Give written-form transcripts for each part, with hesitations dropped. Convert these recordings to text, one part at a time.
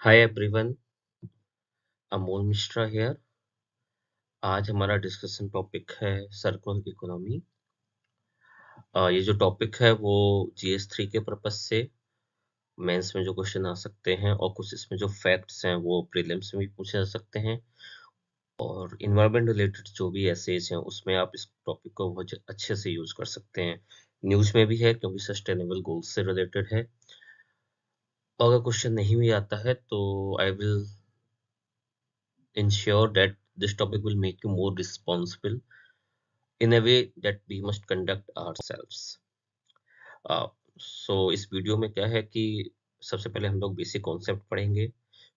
Hi everyone, Amol Mishra here. आज हमारा discussion topic है सर्कुलर इकोनॉमी। ये जो टॉपिक है वो जीएस 3 के पर्पस से मेंस में जो क्वेश्चन आ सकते हैं और कुछ इसमें जो फैक्ट्स हैं वो प्रीलिम्स में भी पूछे जा सकते हैं, और इन्वायरमेंट रिलेटेड जो भी एसेज हैं उसमें आप इस टॉपिक को बहुत अच्छे से यूज कर सकते हैं। न्यूज में भी है क्योंकि सस्टेनेबल गोल्स से रिलेटेड है। और अगर क्वेश्चन नहीं भी आता है तो I will ensure that this topic will make you more responsible in a way that we must conduct ourselves. सो इस वीडियो में क्या है कि सबसे पहले हम लोग बेसिक कॉन्सेप्ट पढ़ेंगे।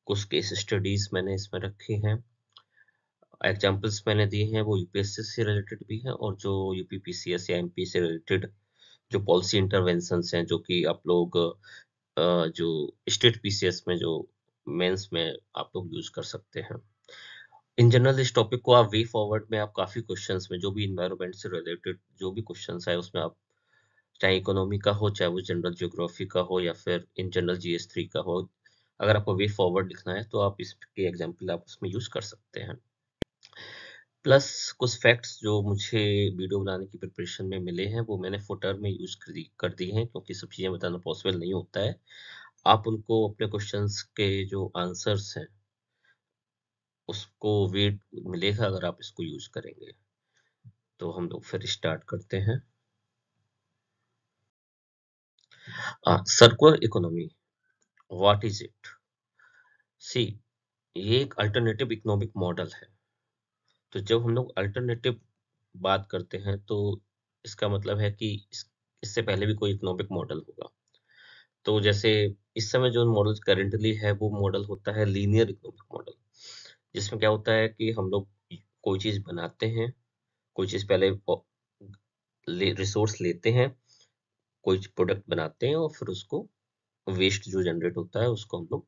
कुछ केस स्टडीज मैंने इसमें रखी हैं, एग्जांपल्स मैंने दिए हैं, वो यूपीएससी से रिलेटेड भी हैं और जो यूपीपीसीएस या एमपी से रिलेटेड जो पॉलिसी इंटरवेंशंस हैं जो कि आप लोग जो स्टेट पीसीएस में जो मेंस में आप लोग यूज कर सकते हैं। इन जनरल इस टॉपिक को आप वे फॉरवर्ड में आप काफी क्वेश्चंस में जो भी इन्वायरमेंट से रिलेटेड जो भी क्वेश्चंस आए उसमें आप चाहे इकोनॉमी का हो, चाहे वो जनरल ज्योग्राफी का हो या फिर इन जनरल जीएस 3 का हो, अगर आपको वे फॉरवर्ड लिखना है तो आप इसके एग्जाम्पल आप उसमें यूज कर सकते हैं। प्लस कुछ फैक्ट्स जो मुझे वीडियो बनाने की प्रिपरेशन में मिले हैं वो मैंने फुटर में यूज कर दी हैं, क्योंकि सब चीजें बताना पॉसिबल नहीं होता है। आप उनको अपने क्वेश्चंस के जो आंसर्स हैं उसको वेट मिलेगा अगर आप इसको यूज करेंगे। तो हम लोग फिर स्टार्ट करते हैं। Circular economy, what is it? See, ये एक अल्टरनेटिव इकोनॉमिक मॉडल है। तो जब हम लोग अल्टरनेटिव बात करते हैं तो इसका मतलब है कि इससे पहले भी कोई इकोनॉमिक मॉडल होगा। तो जैसे इस समय जो मॉडल करेंटली है वो मॉडल होता है लीनियर इकोनॉमिक मॉडल, जिसमें क्या होता है कि हम लोग कोई चीज बनाते हैं, कोई चीज पहले रिसोर्स लेते हैं, कोई प्रोडक्ट बनाते हैं और फिर उसको वेस्ट जो जनरेट होता है उसको हम लोग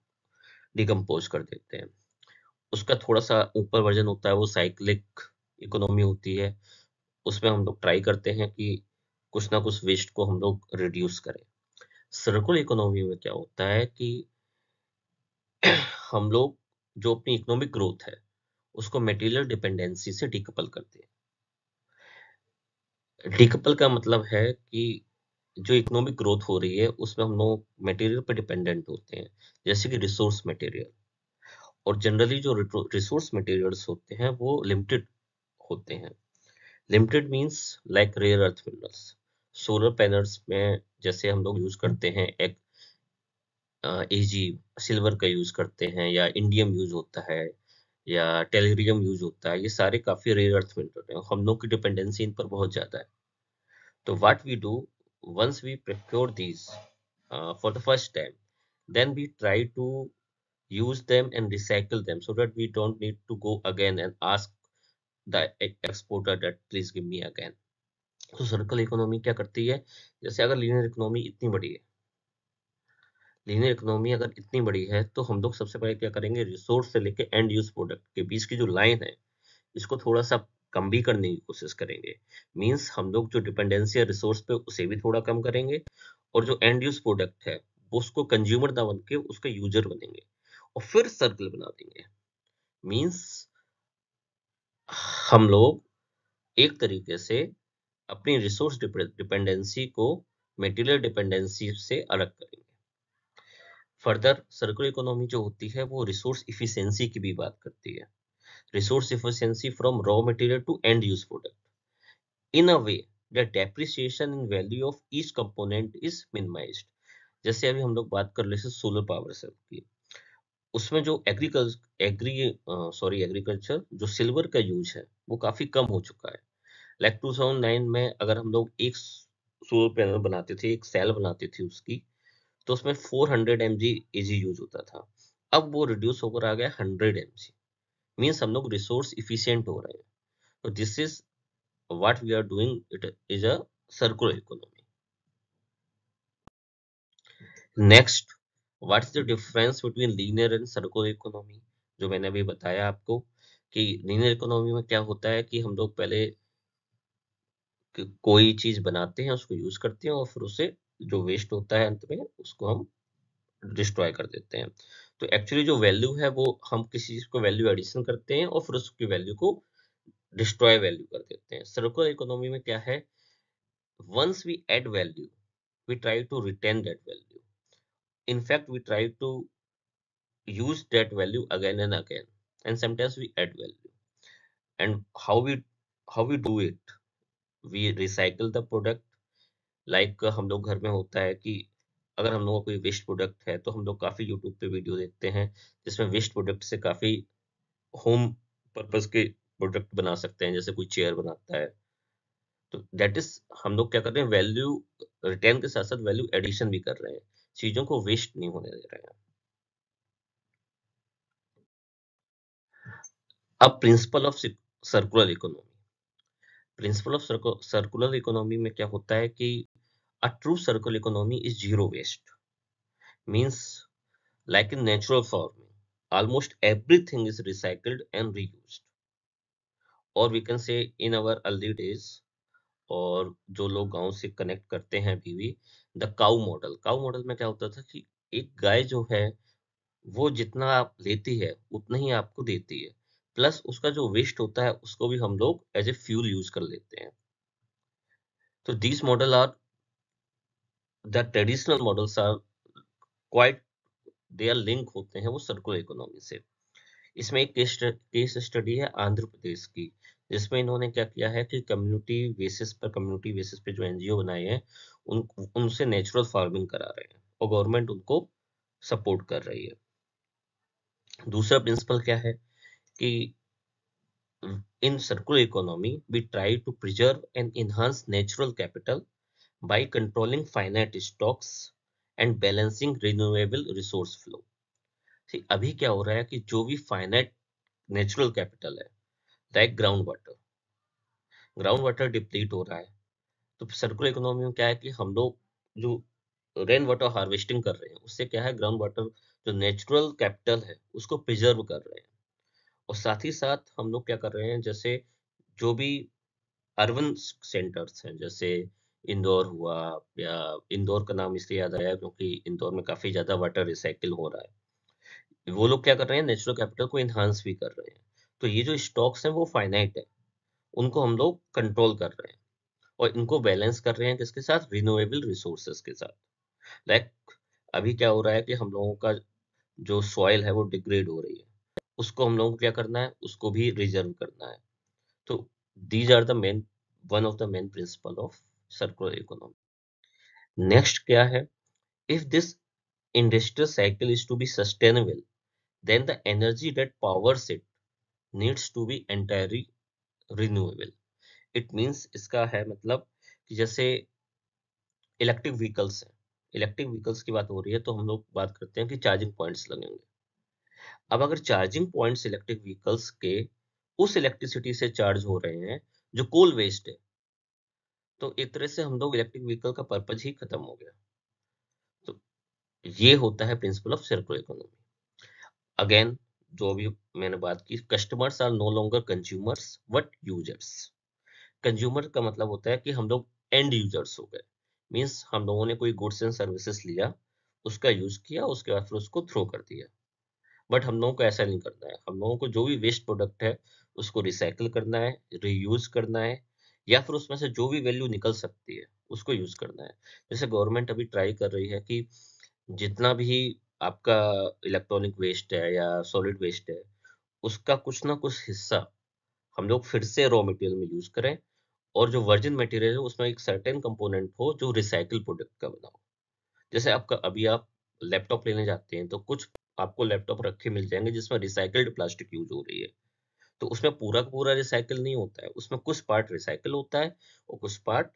डिकम्पोज कर देते हैं। उसका थोड़ा सा ऊपर वर्जन होता है वो साइक्लिक इकोनॉमी होती है। उसमें हम लोग ट्राई करते हैं कि कुछ ना कुछ वेस्ट को हम लोग रिड्यूस करें। सर्कुलर इकोनॉमी में क्या होता है कि हम लोग जो अपनी इकोनॉमिक ग्रोथ है उसको मटेरियल डिपेंडेंसी से डिकपल करते हैं। डिकपल का मतलब है कि जो इकोनॉमिक ग्रोथ हो रही है उसमें हम लोग मटेरियल पर डिपेंडेंट होते हैं, जैसे कि रिसोर्स मटेरियल। और जनरली जो रिसोर्स मटेरियल्स होते हैं वो लिमिटेड होते हैं। Limited means like rare earth minerals. Solar panels में जैसे हम लोग यूज करते हैं एक एजी सिल्वर का यूज करते हैं, या इंडियम यूज होता है, या टेलरियम यूज होता है। ये सारे काफी रेयर अर्थ मिनरल हैं, हम लोग की डिपेंडेंसी इन पर बहुत ज्यादा है। तो what we do, once we procure these for the first time, then we try to use them and recycle them so that we don't need to go again and ask the exporter that please give me again. तो circle economy क्या करती है, जैसे अगर linear economy इतनी बड़ी है, linear economy अगर इतनी बड़ी है तो हम लोग सबसे पहले क्या करेंगे, रिसोर्स से लेके एंड यूज प्रोडक्ट के बीच की जो लाइन है इसको थोड़ा सा कम भी करने की कोशिश करेंगे। मींस हम लोग जो डिपेंडेंसी है रिसोर्स पे उसे भी थोड़ा कम करेंगे, और जो एंड यूज प्रोडक्ट है वो उसको कंज्यूमर ना बन के उसका यूजर बनेंगे, और फिर सर्कल बना देंगे। मींस हम लोग एक तरीके से अपनी रिसोर्स डिपेंडेंसी को मटेरियल डिपेंडेंसी से अलग करेंगे। फर्दर सर्कुलर इकोनॉमी जो होती है वो रिसोर्स इफिशियंसी की भी बात करती है। Resource efficiency from raw material to end use product in a way that depreciation in value of each component is minimized। जैसे अभी हम लोग बात कर रहे थे सोलर पावर सेल की, उसमें जो एग्रीकल्चर जो सिल्वर का यूज है वो काफी कम हो चुका है। लाइक 2009 में अगर हम लोग एक सोलर पैनल बनाते थे, एक सेल बनाते थे उसकी, तो उसमें 400 mg एजी यूज होता था। अब वो रिड्यूस होकर आ गया 100 mg। मीन्स हम लोग रिसोर्स इफिशियंट हो रहे हैं। तो this is what we are doing, it is a circular economy. Next, what is the difference between linear and circular economy? जो मैंने अभी बताया आपको कि linear economy में क्या होता है कि हम लोग पहले कोई चीज बनाते हैं, उसको यूज करते हैं और फिर उसे जो वेस्ट होता है अंत में उसको हम डिस्ट्रॉय कर देते हैं। तो एक्चुअली जो वैल्यू है वो हम किसी चीज को वैल्यू एडिशन करते हैं और फिर उसकी वैल्यू को डिस्ट्रॉय वैल्यू कर देते हैं। सर्कुलर इकोनॉमी में क्या है, once we add value we try to retain that value, in fact we try to use that value again and again, and sometimes we add value. And how we do it, we recycle the product. Like हम लोग घर में होता है कि अगर हम लोगों को कोई वेस्ट प्रोडक्ट है तो हम लोग काफी यूट्यूब पे वीडियो देखते हैं जिसमें वेस्ट प्रोडक्ट से काफी होम पर्पस के प्रोडक्ट बना सकते हैं, जैसे कोई चेयर बनाता है। तो दैट इज, हम लोग क्या कर रहे हैं, वैल्यू रिटर्न के साथ साथ वैल्यू एडिशन भी कर रहे हैं, चीजों को वेस्ट नहीं होने दे रहे हैं। अब principle of circular economy, principle of circular economy में क्या होता है कि a true circular economy is zero waste, means like in natural farming almost everything is recycled and reused, or we can say in our early days, और जो लोग गांव से कनेक्ट करते हैं अभी भी, द काउ मॉडल में क्या होता था कि एक गाय जो है वो जितना आप लेती है उतना ही आपको देती है, प्लस उसका जो वेस्ट होता है उसको भी हम लोग एज ए फ्यूल यूज कर लेते हैं। तो these model are the traditional models are quite, they are link होते हैं वो सर्कुलर इकोनॉमी से। इसमें एक केस स्टडी है आंध्र प्रदेश की, जिसमें इन्होंने क्या किया है कि कम्युनिटी बेसिस पे जो एनजीओ बनाए हैं उनसे नेचुरल फार्मिंग करा रहे हैं और गवर्नमेंट उनको सपोर्ट कर रही है। दूसरा प्रिंसिपल क्या है कि in circular economy we try to preserve and enhance natural capital by controlling finite stocks and balancing renewable resource flow। अभी क्या हो रहा है कि जो भी फाइनाइट नेचुरल कैपिटल है, लाइक ग्राउंड वाटर डिप्लीट हो रहा है। तो सर्कुलर इकोनॉमी में क्या है कि हम लोग जो रेन वाटर हार्वेस्टिंग कर रहे हैं उससे क्या है, ग्राउंड वाटर जो नेचुरल कैपिटल है उसको प्रिजर्व कर रहे हैं। और साथ ही साथ हम लोग क्या कर रहे हैं, जैसे जो भी अर्बन सेंटर्स हैं, जैसे इंदौर हुआ, या इंदौर का नाम इसलिए याद आया क्योंकि इंदौर में काफी ज्यादा वाटर रिसाइकिल हो रहा है। वो लोग क्या कर रहे हैं, नेचुरल कैपिटल को इन्हांस भी कर रहे हैं। तो ये जो स्टॉक्स हैं वो फाइनाइट है, उनको हम लोग कंट्रोल कर रहे हैं और इनको बैलेंस कर रहे हैं किसके साथ, रिन्यूएबल रिसोर्सेस के साथ। लाइक अभी क्या हो रहा है कि हम लोगों का जो सॉइल है वो डिग्रेड हो रही है, उसको हम लोगों को क्या करना है, उसको भी रिजर्व करना है। तो these are the main, one of the main principle of circular economy. Next क्या है, if this industrial cycle is to be sustainable then the energy that powers it needs to be entirely renewable. It means, इसका है मतलब कि जैसे electric vehicles हैं, electric vehicles की बात हो रही है तो हम लोग बात करते हैं कि चार्जिंग पॉइंट्स लगेंगे। अब अगर चार्जिंग पॉइंट्स इलेक्ट्रिक व्हीकल्स के उस इलेक्ट्रिसिटी से चार्ज हो रहे हैं जो कोल वेस्ट है, तो एक तरह से हम लोग इलेक्ट्रिक व्हीकल का पर्पज ही खत्म हो गया। तो ये होता है principle of circular economy. Again, जो अभी मैंने बात की, customers are no longer consumers but users. Consumer का मतलब होता है कि हम लोग एंड यूजर्स हो गए, मीन्स हम लोगों ने कोई गुड्स एंड सर्विसेज लिया, उसका यूज किया, उसके बाद फिर उसको थ्रो कर दिया। बट हम लोगों को ऐसा नहीं करना है, हम लोगों को जो भी वेस्ट प्रोडक्ट है उसको रिसाइकिल करना है, रीयूज करना है, या फिर उसमें से जो भी वैल्यू निकल सकती है उसको यूज करना है। जैसे गवर्नमेंट अभी ट्राई कर रही है कि जितना भी आपका इलेक्ट्रॉनिक वेस्ट है या सॉलिड वेस्ट है, उसका कुछ ना कुछ हिस्सा हम लोग फिर से रॉ मटेरियल में यूज करें, और जो वर्जिन मटेरियल है उसमें एक सर्टेन कंपोनेंट हो जो रिसाइकिल प्रोडक्ट का बना हो। जैसे आपका अभी आप लैपटॉप लेने जाते हैं तो कुछ आपको लैपटॉप रखे मिल जाएंगे जिसमें रिसाइकल्ड प्लास्टिक यूज हो रही है। तो उसमें पूरा का पूरा रिसाइकिल नहीं होता है, उसमें कुछ पार्ट रिसाइकिल होता है और कुछ पार्ट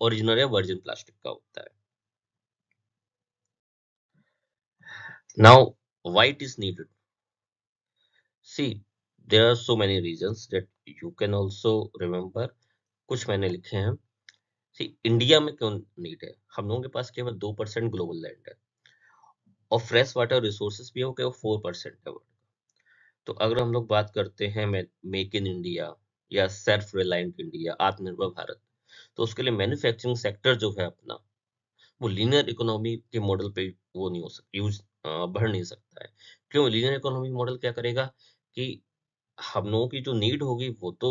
ओरिजिनल या वर्जिन प्लास्टिक का होता है। Now why it is needed, see there are so many reasons that you can also remember. कुछ मैंने लिखे हैं। सी, इंडिया में क्यों नीड है, हम लोगों के पास केवल 2% ग्लोबल लैंड है और फ्रेश वाटर रिसोर्सेज भी हो केवल 4% है। तो अगर हम लोग बात करते हैं मेक इन इंडिया या सेल्फ रिलायंट इंडिया, आत्मनिर्भर भारत, तो उसके लिए मैन्युफैक्चरिंग सेक्टर जो है अपना, वो लीनियर इकोनॉमी के मॉडल पे वो नहीं हो सकता, बढ़ नहीं सकता है। क्यों? लीनियर इकोनॉमी मॉडल क्या करेगा कि हम लोगों की जो नीड होगी वो तो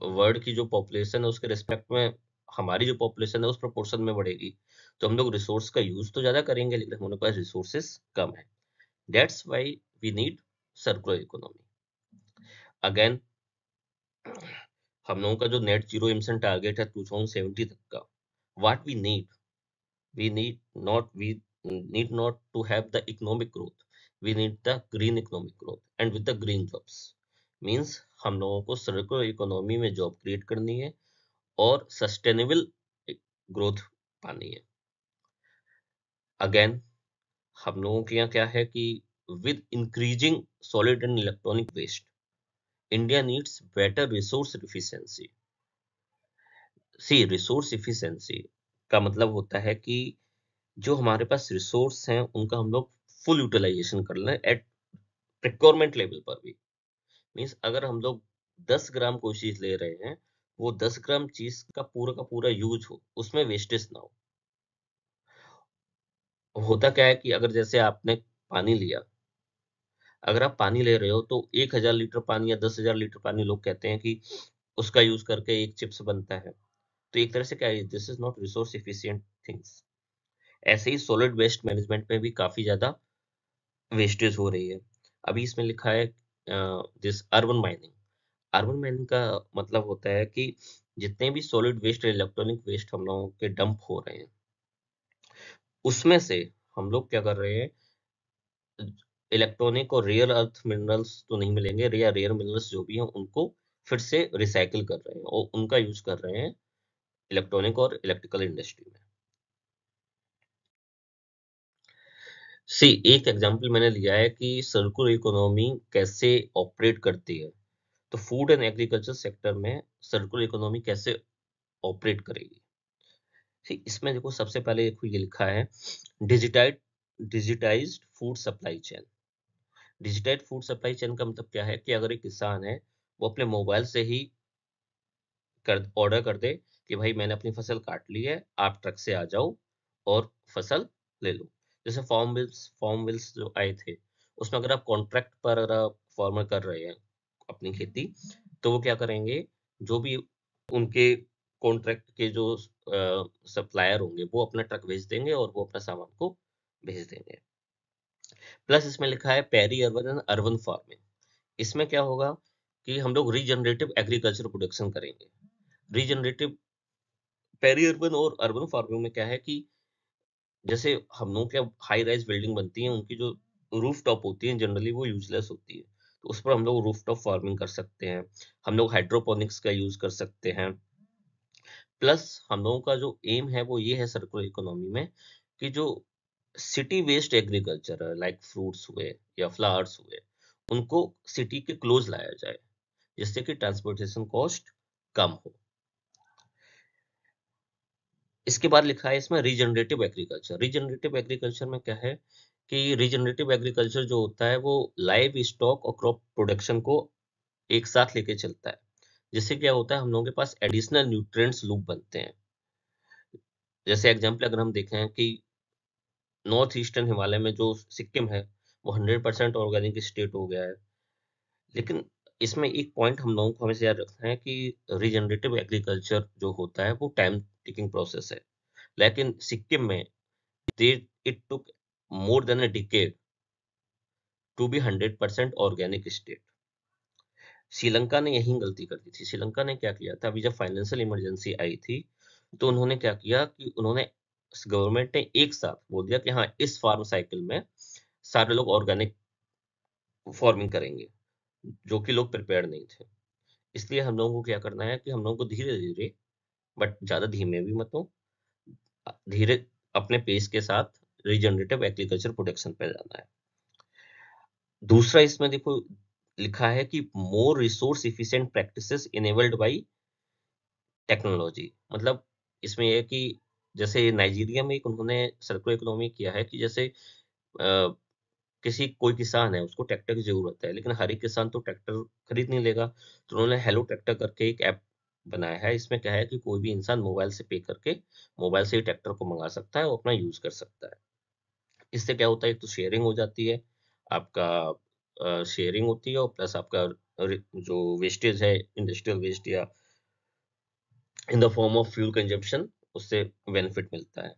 वर्ल्ड की जो पॉपुलेशन है उसके रिस्पेक्ट में हमारी जो पॉपुलेशन है उस प्रोपोर्शन में बढ़ेगी। तो हम लोग रिसोर्स का यूज तो ज्यादा करेंगे, लेकिन हमारे पास रिसोर्सेस कम है। That's why we need circular economy. Again, हम लोगों का जो नेट जीरो इमिशन टारगेट है 2070 तक का, what we need not to have the economic growth, we need the green economic growth and with the green jobs means हम लोगों को सर्कुलर इकोनॉमी में जॉब क्रिएट करनी है और सस्टेनेबल ग्रोथ पानी है। अगेन, हम लोगों के यहाँ क्या है कि with increasing solid and electronic waste, India needs better resource efficiency. See, resource efficiency का मतलब होता है कि जो हमारे पास रिसोर्स हैं उनका हम लोग फुल यूटिलाइजेशन कर लें एट रिक्वायरमेंट लेवल पर भी। मीन्स अगर हम लोग 10 ग्राम कोई चीज ले रहे हैं, वो 10 ग्राम चीज का पूरा यूज हो, उसमें वेस्टेज ना हो। होता क्या है कि अगर जैसे आपने पानी लिया, अगर आप पानी ले रहे हो तो 1,000 लीटर पानी या 10,000 लीटर पानी लोग कहते हैं कि उसका यूज करके एक चिप्स बनता है। तो एक तरह से क्या है, this is not resource efficient things. ऐसे ही सॉलिड वेस्ट मैनेजमेंट में भी काफी ज्यादा वेस्टेज हो रही है। अभी इसमें लिखा है this urban mining. Urban mining का मतलब होता है कि जितने भी सॉलिड वेस्ट और इलेक्ट्रॉनिक वेस्ट हम लोगों के डंप हो रहे हैं, उसमें से हम लोग क्या कर रहे हैं, इलेक्ट्रॉनिक और रेयर अर्थ मिनरल्स तो नहीं मिलेंगे, रेयर मिनरल्स जो भी हैं उनको फिर से रिसाइकिल कर रहे हैं और उनका यूज कर रहे हैं इलेक्ट्रॉनिक और इलेक्ट्रिकल इंडस्ट्री में। सी, एक एग्जांपल मैंने लिया है कि सर्कुलर इकोनॉमी कैसे ऑपरेट करती है। तो फूड एंड एग्रीकल्चर सेक्टर में सर्कुलर इकोनॉमी कैसे ऑपरेट करेगी। ठीक, इसमें देखो सबसे पहले देखो ये लिखा है digitized digitized food supply chain. Digitized food supply chain का मतलब क्या है कि अगर एक किसान है, वो अपने मोबाइल से ही कर ऑर्डर कर दे कि भाई मैंने अपनी फसल काट ली है, आप ट्रक से आ जाओ और फसल ले लो। जैसे फार्म बिल्स जो आए थे, उसमें अगर आप कॉन्ट्रैक्ट पर अगर आप फार्मर कर रहे हैं अपनी खेती, तो वो क्या करेंगे, जो भी उनके कॉन्ट्रैक्ट के जो सप्लायर होंगे वो अपना ट्रक भेज देंगे और वो अपना सामान को भेज देंगे। प्लस इसमें लिखा है peri urban and urban farming. इसमें क्या होगा कि हम लोग रीजनरेटिव एग्रीकल्चर प्रोडक्शन करेंगे। रीजनरेटिव पेरी अर्बन और अर्बन फार्मिंग में क्या है कि जैसे हम लोग क्या हाई राइज बिल्डिंग बनती है, उनकी जो रूफ टॉप होती है जनरली वो यूजलेस होती है, तो उस पर हम लोग रूफ टॉप फार्मिंग कर सकते हैं। हम लोग हाइड्रोपोनिक्स का यूज कर सकते हैं। प्लस हम लोगों का जो एम है वो ये है सर्कुलर इकोनॉमी में कि जो सिटी वेस्ट एग्रीकल्चर है, लाइक फ्रूट्स हुए या फ्लावर्स हुए, उनको सिटी के क्लोज लाया जाए, जिससे कि ट्रांसपोर्टेशन कॉस्ट कम हो। इसके बाद लिखा है इसमें रीजनरेटिव एग्रीकल्चर। रीजनरेटिव एग्रीकल्चर में क्या है कि रीजनरेटिव एग्रीकल्चर जो होता है वो लाइव स्टॉक और क्रॉप प्रोडक्शन को एक साथ लेके चलता है, जिससे क्या होता है हम लोगों के पास एडिशनल न्यूट्रिएंट्स लूप बनते हैं। जैसे एग्जांपल अगर हम देखें कि नॉर्थ ईस्टर्न हिमालय में जो सिक्किम है वो 100% ऑर्गेनिक स्टेट हो गया है। लेकिन इसमें एक पॉइंट हम लोगों को हमेशा याद रखना है कि रीजनरेटिव एग्रीकल्चर जो होता है वो टाइम टेकिंग प्रोसेस है। लेकिन सिक्किम में it took more than a decade to be 100% organic state. Sri Lanka ने यही गलती कर दी थी। श्रीलंका ने क्या किया था, अभी जब फाइनेंशियल इमरजेंसी आई थी तो उन्होंने क्या किया कि उन्होंने गवर्नमेंट ने एक साथ बोल दिया कि हाँ इस फार्म साइकिल में सारे लोग ऑर्गेनिक फार्मिंग करेंगे, जो कि लोग प्रिपेयर नहीं थे। इसलिए हम लोगों को क्या करना है कि हम लोगों को धीरे धीरे, बट ज्यादा धीमे भी मत हो, धीरे अपने पेस के साथ रीजनरेटिव एग्रीकल्चर प्रोडक्शन पे जाना है। दूसरा इसमें देखो लिखा है कि more resource efficient practices enabled by technology. मतलब इसमें यह है कि जैसे नाइजीरिया में एक उन्होंने सर्कुलर इकोनॉमी किया है कि जैसे किसी कोई किसान है उसको ट्रैक्टर की जरूरत है, लेकिन हर एक किसान तो ट्रैक्टर खरीद नहीं लेगा, तो उन्होंने हेलो ट्रैक्टर करके एक ऐप बनाया है। इसमें क्या है कि कोई भी इंसान मोबाइल से पे करके मोबाइल से ही ट्रैक्टर को मंगा सकता है और अपना यूज कर सकता है। इससे क्या होता है, एक तो शेयरिंग हो जाती है, आपका शेयरिंग होती है, और प्लस आपका जो वेस्टेज है, इंडस्ट्रियल वेस्ट या in the form of fuel consumption, उससे बेनिफिट मिलता है।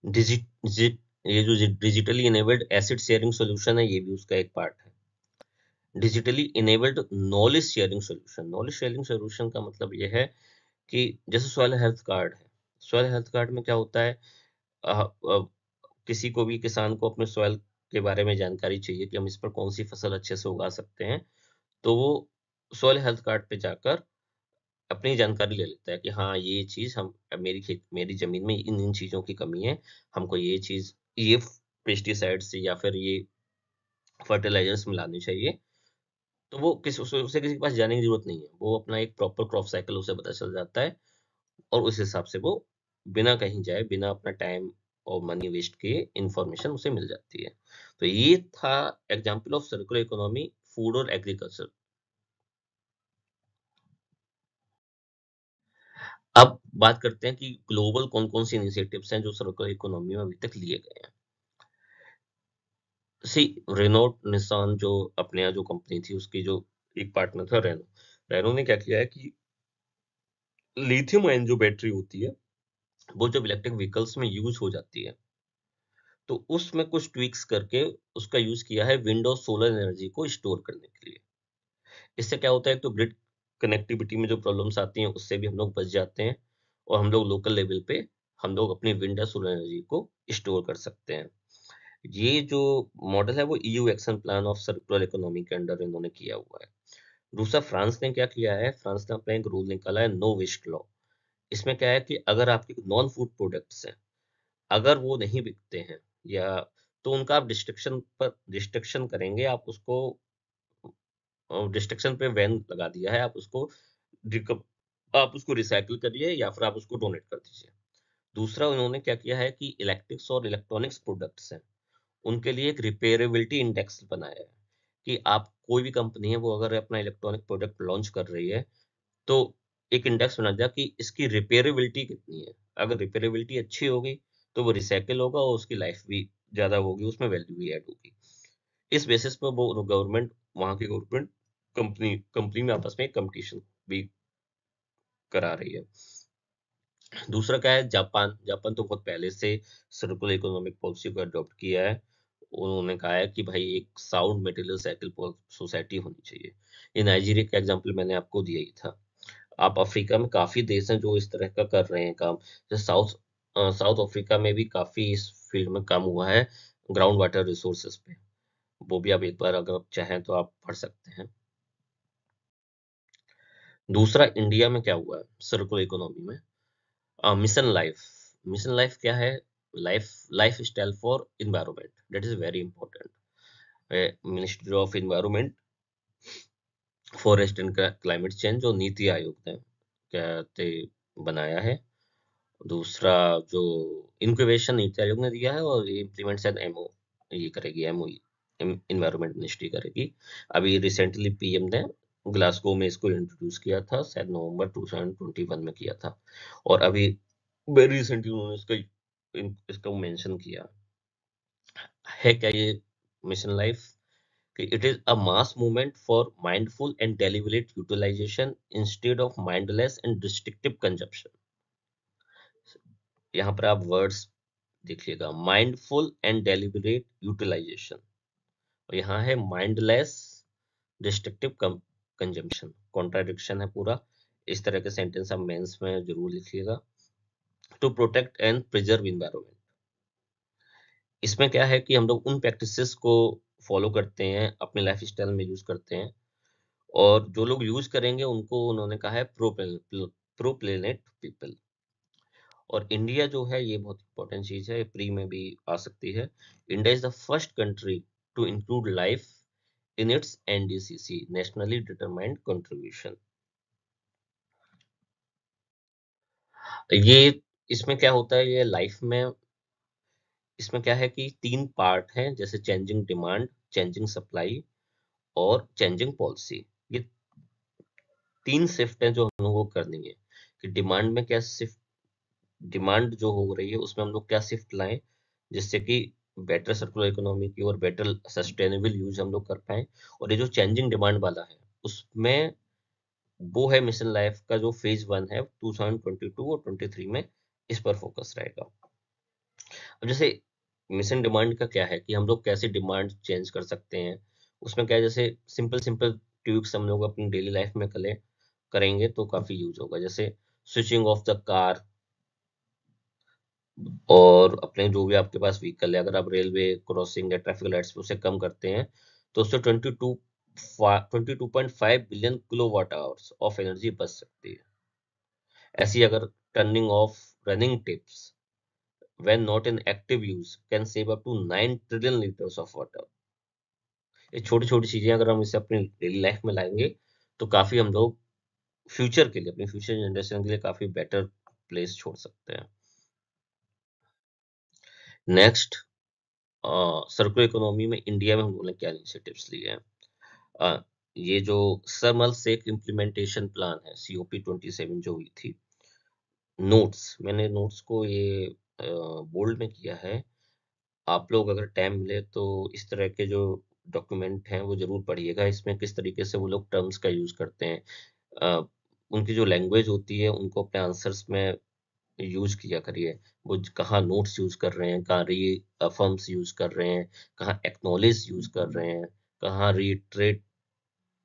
डिजिट डिजिट ये जो digitally enabled acid sharing solution है, ये भी उसका एक पार्ट है। Digitally enabled knowledge sharing solution, knowledge sharing solution का मतलब ये है कि जैसे सॉइल हेल्थ कार्ड है, सॉइल हेल्थ कार्ड में क्या होता है, अ, अ, किसी को भी किसान को अपने सॉइल के बारे में जानकारी चाहिए कि हम इस पर कौन सी फसल अच्छे से उगा सकते हैं, तो वो सॉइल हेल्थ कार्ड पे जाकर अपनी जानकारी ले लेता है कि हाँ, ये चीज हम मेरी जमीन में इन इन चीजों की कमी है, हमको ये चीज, ये पेस्टिसाइड्स या फिर ये फर्टिलाइजर्स मिलाने चाहिए। तो वो उसे किसी के पास जाने की जरूरत नहीं है, वो अपना एक प्रॉपर क्रॉप साइकिल उसे पता चल जाता है, और उस हिसाब से वो बिना कहीं जाए, बिना अपना टाइम और मनी वेस्ट किए इंफॉर्मेशन उसे मिल जाती है। तो ये था example of circular economy, food और एग्रीकल्चर। अब बात करते हैं कि ग्लोबल कौन कौन सी इनिशिएटिव्स हैं जो सर्कुलर इकोनॉमी में अभी तक लिए गए हैं। सी, रेनॉल्ट निसान जो अपने यहाँ जो कंपनी थी, उसकी जो एक पार्टनर था रेनो, रेनो ने क्या किया है कि लिथियम आयन जो बैटरी होती है, वो जब इलेक्ट्रिक व्हीकल्स में यूज हो जाती है, तो उसमें कुछ ट्विक्स करके उसका यूज किया है विंड और सोलर एनर्जी को स्टोर करने के लिए। इससे क्या होता है, तो ग्रिड कनेक्टिविटी में जो प्रॉब्लम्स आती हैं उससे भी हम लोग बच जाते हैं, और हम लोग लोकल लेवल पे हम लोग अपनी विंड या सोलर एनर्जी को स्टोर कर सकते हैं। ये जो मॉडल है वो EU action plan of circular economy के अंडर इन्होंने किया हुआ है। दूसरा, फ्रांस ने क्या किया है, फ्रांस ने अपना एक रूल निकाला है, नो वेस्ट लॉ। इसमें क्या है कि अगर आपके नॉन फूड प्रोडक्ट्स हैं, अगर वो नहीं बिकते हैं, या तो उनका आप डिस्ट्रक्शन करेंगे, आप उसको डिस्ट्रक्शन पे बैन लगा दिया है, रिकव आप उसको रिसाइकिल करिए या फिर आप उसको डोनेट कर दीजिए। दूसरा, उन्होंने क्या किया है कि इलेक्ट्रिक्स और इलेक्ट्रॉनिक्स प्रोडक्ट्स हैं, उनके लिए एक रिपेयरेबिलिटी इंडेक्स बनाया है, कि आप कोई भी कंपनी है वो अगर अपना इलेक्ट्रॉनिक प्रोडक्ट लॉन्च कर रही है, तो एक इंडेक्स बना दिया कि इसकी रिपेयरेबिलिटी कितनी है। अगर रिपेयरेबिलिटी अच्छी होगी तो वो रिसाइकिल होगा और उसकी लाइफ भी ज्यादा होगी, उसमें वैल्यू भी ऐड होगी। इस बेसिस पर वो गवर्नमेंट, वहाँ की गवर्नमेंट कंपनी कंपनी में आपस में कंपटीशन भी करा रही है। दूसरा क्या है, जापान, जापान तो बहुत पहले से सर्कुलर इकोनॉमिक पॉलिसी को अडॉप्ट किया है। उन्होंने कहा है कि भाई एक साउंड मटेरियल साइकिल सोसाइटी होनी चाहिए। ये नाइजीरिया का एग्जांपल मैंने आपको दिया ही था। आप अफ्रीका में काफी देश हैं जो इस तरह का कर रहे हैं काम, जैसे साउथ अफ्रीका में भी काफी इस फील्ड में काम हुआ है, ग्राउंड वाटर रिसोर्सेज पे। वो भी आप एक बार अगर आप चाहें तो आप पढ़ सकते हैं। दूसरा, इंडिया में क्या हुआ है सर्कुलर इकोनॉमी में, मिशन लाइफ। मिशन लाइफ क्या है, life life style for environment, that is very important. Ministry of environment, forest and climate change जो नीति आयोग ने कहते बनाया है। दूसरा, जो इंक्यूबेशन नीति आयोग ने दिया है, और ये इम्प्लीमेंट शायद एमओ ये करेगी, एमओ इन्वायरमेंट मिनिस्ट्री करेगी। अभी रिसेंटली पीएम ने ग्लासगो में इसको इंट्रोड्यूस किया था, शायद नवंबर 2021 में किया था, और अभी वेरी रिसेंटली उन्होंने इसका मेंशन किया है। क्या ये मिशन लाइफ, कि it is a mass movement for mindful and deliberate utilization instead of mindless and destructive consumption. यहाँ पर आप वर्ड्स देखिएगा, माइंडफुल एंड डेलिबरेट यूटिलाइजेशन, और यहाँ है माइंडलेस डिस्ट्रक्टिव कंजम्पशन। कॉन्ट्राडिक्शन है पूरा, इस तरह के सेंटेंस आप मेंस में जरूर लिखिएगा। To protect and preserve environment, इसमें क्या है कि हम लोग उन प्रैक्टिसेस को फॉलो करते हैं, अपने लाइफ स्टाइल में यूज करते हैं, और जो लोग यूज करेंगे उनको उन्होंने कहा है प्रो प्लेनेट पीपल। और इंडिया जो है, ये बहुत इंपॉर्टेंट चीज है, प्री में भी आ सकती है। India is the first country to include life in its NDCC, nationally determined contribution. ये, इसमें क्या होता है, ये लाइफ में, इसमें क्या है कि तीन पार्ट हैं, जैसे चेंजिंग डिमांड, चेंजिंग सप्लाई और चेंजिंग पॉलिसी। ये 3 शिफ्ट हैं जो हम लोगों को करनी है कि डिमांड में क्या शिफ्ट, डिमांड जो हो रही है उसमें हम लोग क्या शिफ्ट लाएं जिससे कि बेटर सर्कुलर इकोनॉमी की और बेटर सस्टेनेबल यूज हम लोग कर पाए। और ये जो चेंजिंग डिमांड वाला है उसमें वो है मिशन लाइफ का जो फेज 1 है 2022 और 23 में, इस पर फोकस रहेगा। अब जैसे मिशन डिमांड का क्या है कि हम लोग कैसे डिमांड चेंज कर सकते हैं, उसमें क्या है जैसे सिंपल सिंपल ट्यूब्स हम लोग अपनी डेली लाइफ में करेंगे तो काफी यूज होगा। जैसे स्विचिंग ऑफ द कार, और अपने जो भी आपके पास व्हीकल है, अगर आप रेलवे क्रॉसिंग या ट्रैफिक लाइट्स पे उसे कम करते हैं तो उससे 22.5 billion kilo watt hours of energy बच सकती है। ऐसी अगर turning off running tips when not in active use can save up to 9 trillion liters of water। ये छोटी छोटी चीजें अगर हम इसे अपनी डेली लाइफ में लाएंगे तो काफी हम लोग फ्यूचर के लिए, अपनी फ्यूचर जनरेशन के लिए काफी बेटर प्लेस छोड़ सकते हैं। नेक्स्ट, सर्कुलर इकोनॉमी में इंडिया में हम लोगों ने क्या इनिशिएटिव्स लिए हैं। अ, ये जो समल सेक इम्प्लीमेंटेशन प्लान है COP27 जो हुई थी, नोट्स, मैंने नोट्स को ये बोल्ड में किया है। आप लोग अगर टाइम मिले तो इस तरह के जो डॉक्यूमेंट हैं वो जरूर पढ़िएगा। इसमें किस तरीके से वो लोग टर्म्स का यूज करते हैं, अ, उनकी जो लैंग्वेज होती है उनको अपने आंसर्स में यूज किया करिए। वो कहाँ नोट्स यूज कर रहे हैं, कहाँ री अफर्म्स यूज कर रहे हैं, कहाँ एक्नॉलेज यूज कर रहे हैं, कहाँ रिट्रेट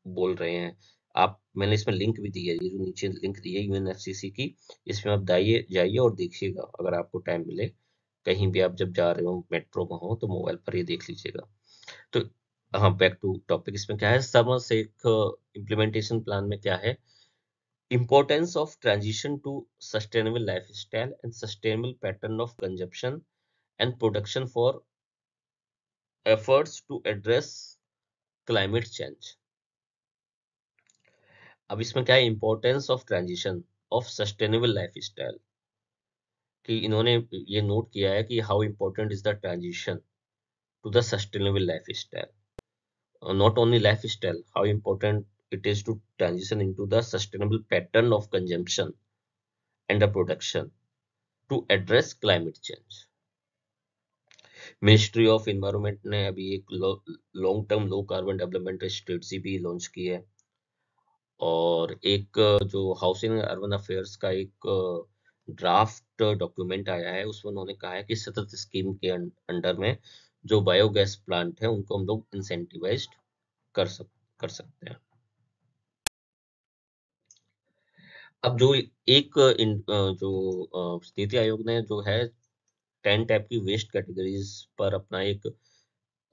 बोल रहे हैं। आप, मैंने इसमें लिंक भी दी है, ये जो नीचे लिंक दी है UNFCCC की, इसमें आप जाइए जाइए और देखिएगा अगर आपको टाइम मिले। कहीं भी आप जब जा रहे हो, मेट्रो में हो तो मोबाइल पर ये देख लीजिएगा। तो हाँ, बैक टू टॉपिक, इसमें क्या है, समर से एक इम्प्लीमेंटेशन प्लान में क्या है, importance of transition to sustainable lifestyle and sustainable pattern of consumption and production for efforts to address climate change। अब इसमें क्या है, importance of transition of sustainable life style, कि इन्होंने ये नोट किया है कि how important is the transition to the sustainable life style, not only lifestyle, how important it is to transition into the sustainable pattern of consumption and the production to address climate change। Ministry of environment ने अभी एक long term low carbon development strategy भी launch की है। और एक जो housing and urban affairs का एक ड्राफ्ट डॉक्यूमेंट आया है, उसमें उन्होंने कहा है कि सतत स्कीम के अंडर में जो बायोगैस प्लांट है उनको हम लोग इंसेंटिवाइज्ड कर सक कर सकते हैं। अब जो एक जो नीति आयोग ने जो है 10 टाइप की वेस्ट कैटेगरीज पर अपना एक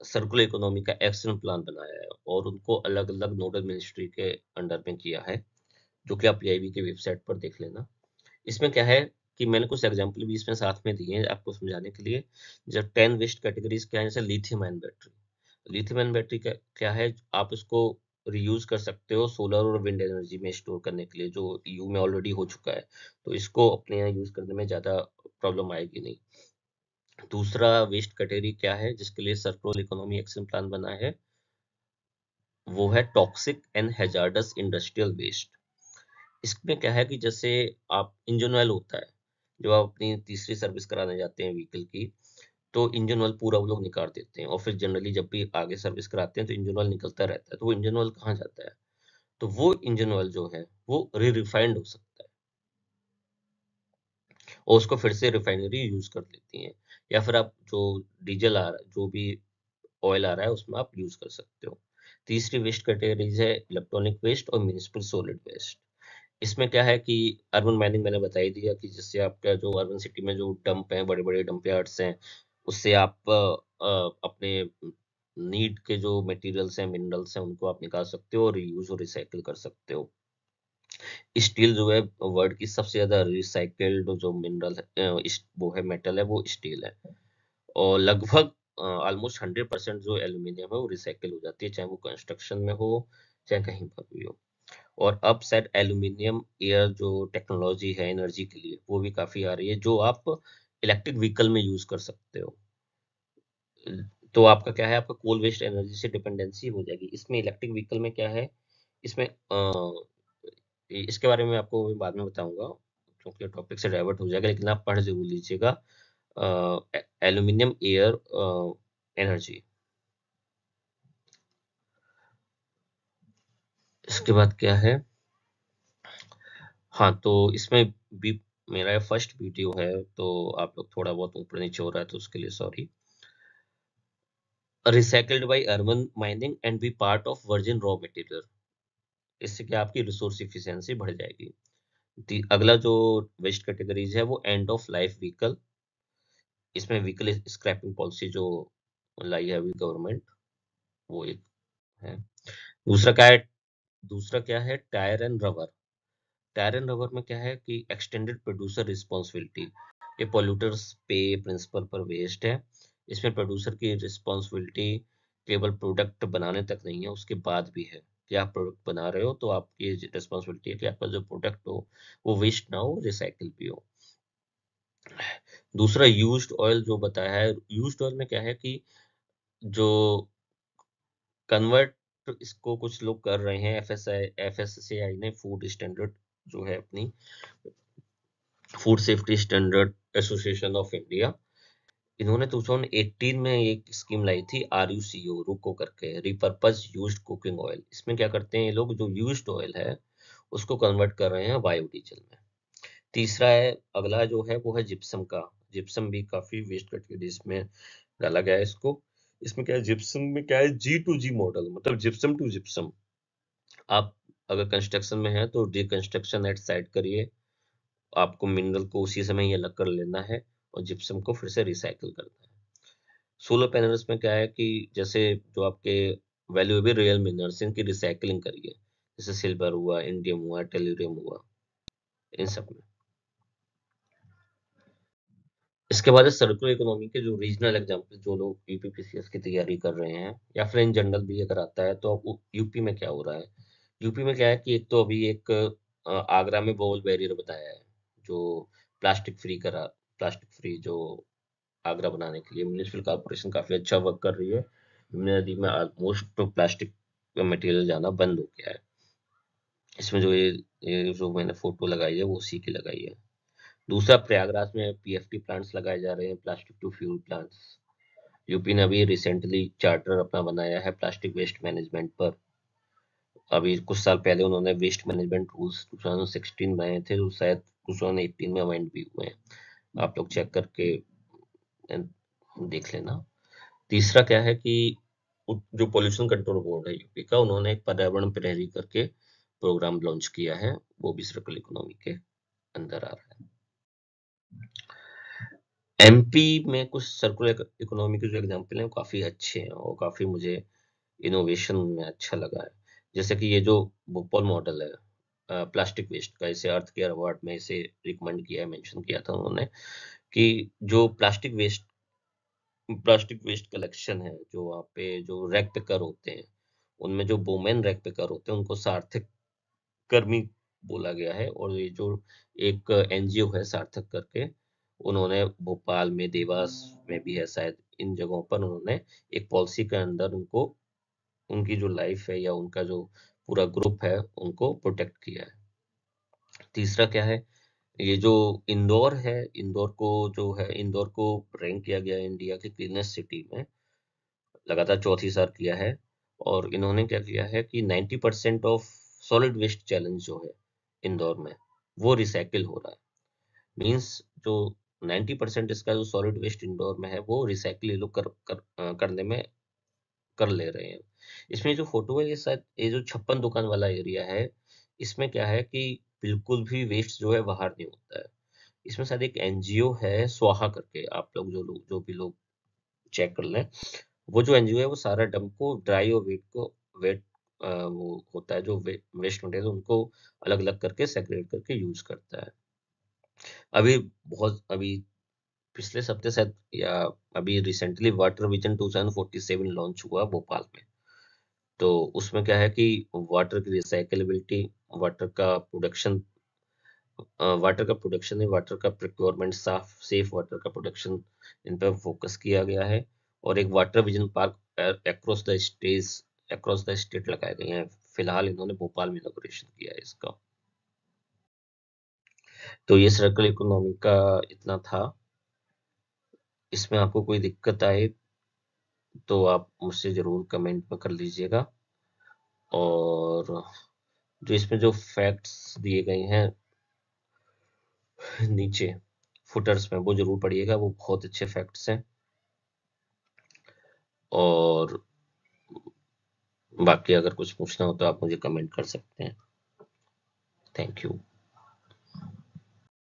सर्कुलर इकोनॉमी का एक्शन प्लान बनाया है और उनको अलग अलग नोडल मिनिस्ट्री के अंडर में किया है, जो कि आप PIB की वेबसाइट पर देख लेना। इसमें क्या है कि मैंने कुछ एग्जाम्पल भी इसमें साथ में दिए हैं आपको समझाने के लिए। जब 10 वेस्ट कैटेगरीज क्या है, जैसे lithium ion battery, lithium ion battery क्या है, आप इसको रीयूज कर सकते हो सोलर और विंड एनर्जी में स्टोर करने के लिए, जो EU में ऑलरेडी हो चुका है, तो इसको अपने यहाँ यूज करने में ज्यादा प्रॉब्लम आएगी नहीं। दूसरा वेस्ट कैटेगरी क्या है जिसके लिए सर्कुलर इकोनॉमी एक्शन प्लान बना है, वो है toxic and hazardous industrial waste. इसमें क्या है कि जैसे आप, इंजन ऑयल होता है, जो आप अपनी तीसरी सर्विस कराने जाते हैं व्हीकल की, तो इंजन ऑयल पूरा वो लोग निकाल देते हैं, और फिर जनरली जब भी आगे सर्विस कराते हैं तो इंजन ऑयल निकलता रहता है, तो वो इंजन ऑयल कहाँ जाता है, तो वो इंजन ऑयल जो है वो रिफाइंड हो सकता है और उसको फिर से रिफाइनरी यूज कर लेती हैं। या फिर आप जो डीजल आ रहा है, जो भी ऑयल आ रहा है उसमें आप यूज कर सकते हो। तीसरी वेस्ट कैटेगरीज है इलेक्ट्रॉनिक वेस्ट और म्यूनिसिपल सॉलिड वेस्ट। इसमें क्या है कि अर्बन माइनिंग मैंने बता ही दिया कि जिससे आपका जो अर्बन सिटी में जो डंप है, बड़े बड़े डंप यार्ड्स हैं, उससे आप अपने नीड के जो मटेरियल्स हैं, मिनरल्स हैं, उनको आप निकाल सकते हो और यूज और रिसाइकिल कर सकते हो। स्टील जो है वर्ल्ड की सबसे ज्यादा रिसाइकल्ड जो मिनरल है, वो है मेटल है, वो स्टील है। और लगभग ऑलमोस्ट 100% जो एल्यूमिनियम है वो रिसाइकिल हो जाती है, चाहे वो कंस्ट्रक्शन में हो चाहे कहीं पर भी हो। और अब शायद एल्यूमिनियम एयर जो टेक्नोलॉजी है एनर्जी के लिए, वो भी काफी आ रही है, जो आप इलेक्ट्रिक व्हीकल में यूज कर सकते हो। तो आपका क्या है, आपका कोल वेस्ट एनर्जी से डिपेंडेंसी हो जाएगी। इसमें इलेक्ट्रिक व्हीकल में क्या है, इसमें इसके बारे में आपको मैं बाद में बताऊंगा, क्योंकि टॉपिक से डाइवर्ट हो जाएगा, लेकिन आप पढ़ जरूर लीजिएगा। Aluminium air energy. इसके बाद क्या है, हाँ तो इसमें भी मेरा फर्स्ट वीडियो है, तो आप लोग थोड़ा बहुत ऊपर नीचे हो रहा है तो उसके लिए sorry. Recycled by urban mining and be part of virgin raw material. इससे क्या आपकी रिसोर्स इफिशियंसी बढ़ जाएगी। अगला जो वेस्ट कैटेगरीज है वो एंड ऑफ लाइफ व्हीकल। इसमें व्हीकल स्क्रैपिंग पॉलिसी जो लाई है अभी गवर्नमेंट, वो एक है। दूसरा क्या है, tyre and rubber. Tyre and rubber में क्या है कि एक्सटेंडेड प्रोड्यूसर रिस्पॉन्सिबिलिटी। ये पोल्यूटर्स पे प्रिंसिपल पर बेस्ड है। इसमें प्रोड्यूसर की रिस्पॉन्सिबिलिटी केवल प्रोडक्ट बनाने तक नहीं है, उसके बाद भी है कि आप प्रोडक्ट बना रहे हो तो आपकी रिस्पॉन्सिबिलिटी है कि आपका जो प्रोडक्ट हो वो वेस्ट ना हो, रिसाइकिल भी हो। दूसरा यूज्ड ऑयल जो बताया है, यूज्ड ऑयल में क्या है कि जो कन्वर्ट इसको कुछ लोग कर रहे हैं, एफएससीआई ने, फूड स्टैंडर्ड जो है अपनी food safety standard association of India, इन्होंने 2018 में एक स्कीम लाई थी RUCO रुको करके, रिपर्पज यूज्ड कुकिंग ऑयल। इसमें क्या करते हैं ये लोग, जो यूज्ड ऑयल है उसको कन्वर्ट कर रहे हैं बायोडीजल में। तीसरा है, अगला जो है वो है जिप्सम का। जिप्सम भी काफी वेस्ट कैटेगरी इसमें डाला गया है इसको। इसमें क्या है, जिप्सम में क्या है, G2G मॉडल, मतलब जिप्सम टू जिप्सम। आप अगर कंस्ट्रक्शन में है तो डिकंस्ट्रक्शन एट साइड करिए, आपको मिनरल को उसी समय ही अलग कर लेना है और जिप्सम को फिर से रिसाइकिल करना है। सोलर पैनल्स में क्या है कि जैसे जो आपके वैल्यूएबल रियल मिनरल्स, इनकी रिसाइकलिंग करिए, जैसे सिल्वर हुआ, इंडियम हुआ, टेल्यूरियम हुआ, इन सब में। इसके बाद सर्कुलर इकोनॉमी के जो रीजनल एग्जाम्पल, जो लोग यूपीपीसीएस की तैयारी कर रहे हैं या फिर इन जनरल भी अगर आता है, तो अब यूपी में क्या हो रहा है। यूपी में क्या है कि एक तो अभी एक आगरा में बॉल बैरियर बताया है, जो प्लास्टिक फ्री करा, प्लास्टिक फ्री जो आगरा बनाने के लिए म्यूनिसिपल कॉर्पोरेशन काफी अच्छा वर्क कर रही है। यमुना नदी में ऑलमोस्ट प्लास्टिक मटेरियल जाना बंद हो गया है। इसमें जो ये जो मैंने फोटो लगाई है वो उसी की लगाई है। दूसरा, प्रयागराज में पीएफटी प्लांट्स लगाए जा रहे हैं, plastic to fuel plants. UP ने अभी रिसेंटली चार्टर अपना बनाया है प्लास्टिक वेस्ट मैनेजमेंट पर। अभी कुछ साल पहले उन्होंने वेस्ट मैनेजमेंट रूल्स 2016 बनाए थे, जो शायद 2018 में अमेंड भी हुए हैं। आप लोग चेक करके देख लेना। तीसरा क्या है कि जो पोल्यूशन कंट्रोल बोर्ड है यूपी का, उन्होंने एक पर्यावरण प्रहरी करके प्रोग्राम लॉन्च किया है, वो भी सर्कल इकोनॉमी के अंदर आ रहा है। एमपी में कुछ सर्कुलर इकोनॉमी के जो एग्जांपल हैं वो काफी अच्छे हैं और काफी मुझे इनोवेशन में अच्छा लगा है। जैसे कि ये जो भोपाल मॉडल है प्लास्टिक वेस्ट का, इसे अर्थ केयर अवार्ड में इसे रिकमेंड किया है, मेंशन किया था उन्होंने, कि जो प्लास्टिक वेस्ट कलेक्शन है, जो वहाँ पे जो रैक पिकर होते हैं, उनमें जो वुमेन रैक पिकर होते हैं उनको सार्थक कर्मी बोला गया है। और ये जो एक एनजीओ है सार्थक करके, उन्होंने भोपाल में, देवास में भी है शायद, इन जगहों पर उन्होंने एक पॉलिसी के अंदर उनको, उनकी जो लाइफ है या उनका जो पूरा ग्रुप है उनको प्रोटेक्ट किया है। तीसरा क्या है, ये जो इंदौर है, इंदौर को रैंक किया गया है इंडिया की क्लीनेस्ट सिटी में, लगातार चौथी साल किया है। और इन्होंने क्या किया है कि 90% ऑफ सॉलिड वेस्ट चैलेंज जो है इंदौर में, वो रिसाइकिल हो रहा है। मींस जो 90% इसका जो सॉलिड वेस्ट इंदौर में है वो रिसाइकिल ये लोग करने में कर ले रहे हैं। इसमें जो फोटो है, ये शायद ये जो 56 दुकान वाला एरिया है, इसमें क्या है कि बिल्कुल भी वेस्ट जो है बाहर नहीं होता है। इसमें शायद एक एनजीओ है स्वाहा करके, आप लोग जो भी लोग चेक कर लें। वो जो एनजीओ है वो सारा डंप को, ड्राई और वेट वो होता है जो वेस्ट मटेरियल, उनको अलग अलग करके सेपरेट करके यूज करता है। अभी पिछले सप्ताह शायद, या अभी रिसेंटली वाटर विजन 2047 लॉन्च हुआ भोपाल में। तो उसमें क्या है कि वाटर की रिसाइकलेबिलिटी, वाटर का प्रोडक्शन वाटर का प्रोडक्शन है, वाटर का प्रिक्योरमेंट, साफ सेफ वाटर का प्रोडक्शन, इन पर फोकस किया गया है। और एक water vision park across the state लगाए गए हैं। फिलहाल इन्होंने भोपाल में इनॉग्रेशन किया है इसका। तो ये सर्कल इकोनॉमी का इतना था। इसमें आपको कोई दिक्कत आए तो आप मुझसे ज़रूर कमेंट में कर लीजिएगा। और जो इसमें जो फैक्ट्स दिए गए हैं नीचे फुटर्स में, वो ज़रूर पढ़िएगा, वो बहुत अच्छे फैक्ट्स हैं। और बाकी अगर कुछ पूछना हो तो आप मुझे कमेंट कर सकते हैं। Thank you.